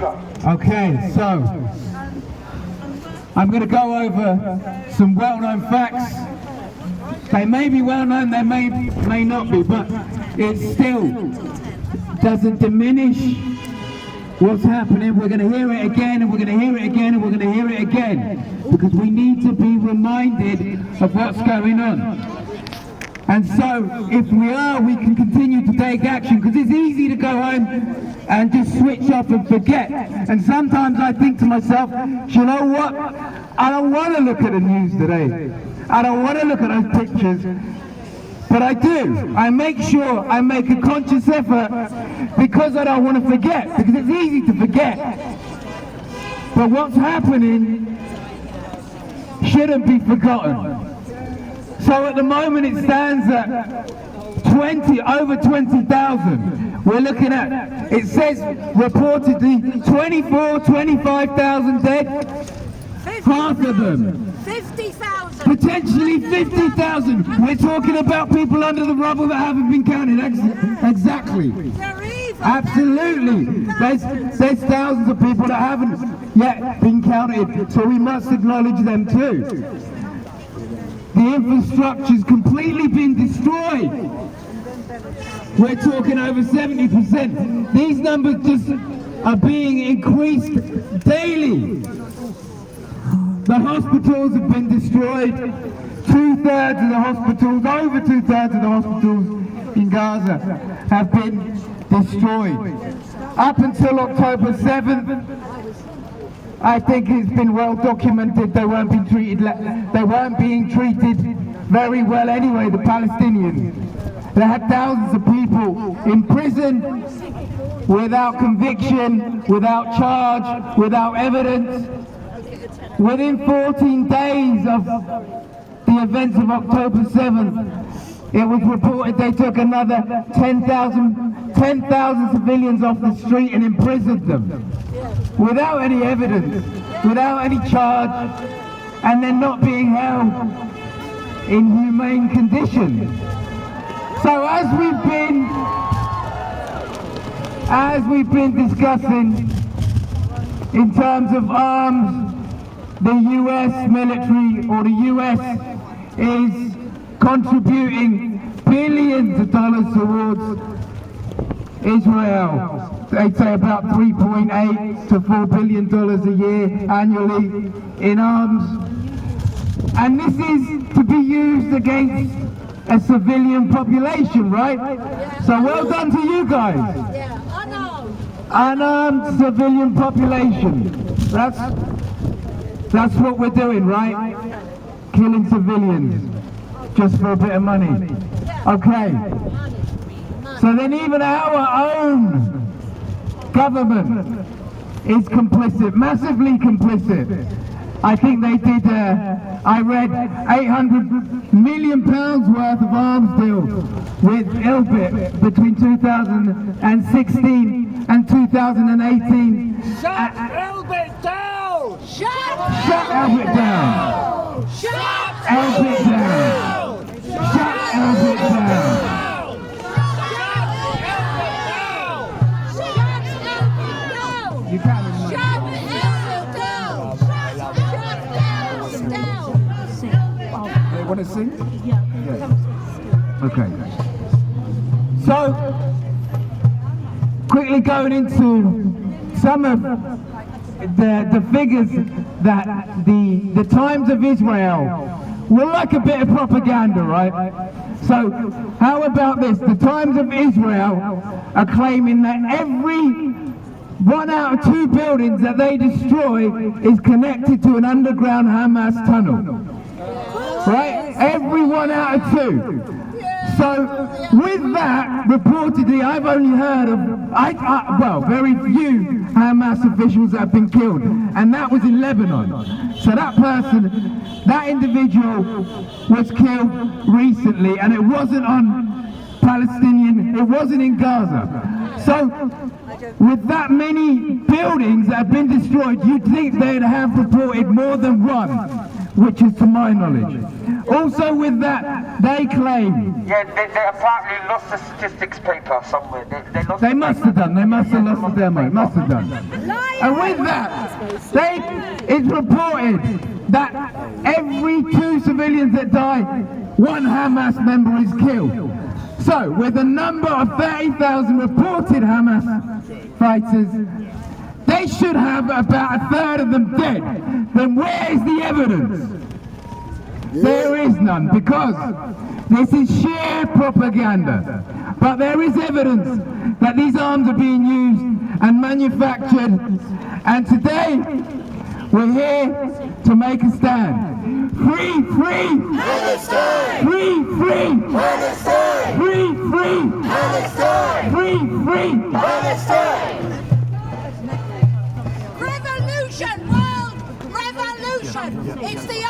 Okay, so I'm going to go over some well-known facts. They may be well-known, they may not be, but it still doesn't diminish what's happening. We're going to hear it again, and we're going to hear it again, and we're going to hear it again, because we need to be reminded of what's going on. And so, if we are, we can continue to take action, because it's easy to go home and just switch off and forget. And sometimes I think to myself, do you know what? I don't want to look at the news today. I don't want to look at those pictures. But I do. I make sure I make a conscious effort, because I don't want to forget, because it's easy to forget. But what's happening shouldn't be forgotten. So at the moment it stands at over 20,000. We're looking at, it says reportedly 25,000 dead. Half of them. 50,000. Potentially 50,000. We're talking about people under the rubble that haven't been counted. Exactly. Absolutely. There's thousands of people that haven't yet been counted. So we must acknowledge them too. The infrastructure's completely been destroyed. We're talking over 70%. These numbers just are being increased daily. The hospitals have been destroyed. 2/3 of the hospitals, over 2/3 of the hospitals in Gaza have been destroyed. Up until October 7th, I think it's been well documented they weren't being treated very well anyway, the Palestinians. They had thousands of people imprisoned without conviction, without charge, without evidence. Within 14 days of the events of October 7th, it was reported they took another 10,000 civilians off the street and imprisoned them. Without any evidence, without any charge, and then not being held in humane conditions. So as we've been discussing in terms of arms, the US military, or the US, is contributing billions of dollars towards Israel. They say about $3.8 to $4 billion a year annually in arms. And this is to be used against a civilian population, right? So well done to you guys. Unarmed civilian population. That's what we're doing, right? Killing civilians just for a bit of money. Okay. So then even our own government is complicit, massively complicit. I think they did, I read £800 million worth of arms deals with Elbit between 2016 and 2018. Shut Elbit down! Shut Elbit down! Shut Elbit down! Shut Elbit down! You can't want to sing? Yeah. Okay. So, quickly going into some of the figures that the Times of Israel will like a bit of propaganda, right? So, how about this? The Times of Israel are claiming that every 1 out of 2 buildings that they destroy is connected to an underground Hamas tunnel. Right? Every 1 out of 2. So, with that, reportedly, I've only heard of, well, very few Hamas officials that have been killed, and that was in Lebanon. So that person, that individual was killed recently, and it wasn't on Palestinian, it wasn't in Gaza. So, with that many buildings that have been destroyed, you'd think they'd have reported more than one, which is to my knowledge. Also with that, they claim... Yeah, they apparently lost the statistics paper somewhere. They lost They must have done, they must have lost the demo, must have done. And with that, it's reported that every 2 civilians that die, 1 Hamas member is killed. So, with a number of 30,000 reported Hamas fighters, they should have about 1/3 of them dead. Then where is the evidence? There is none, because this is sheer propaganda. But there is evidence that these arms are being used and manufactured, and today we're here to make a stand. Free, free! Palestine! Free, free! Palestine! Free, free! Palestine! Free, free! Palestine! Revolution, world revolution! It's the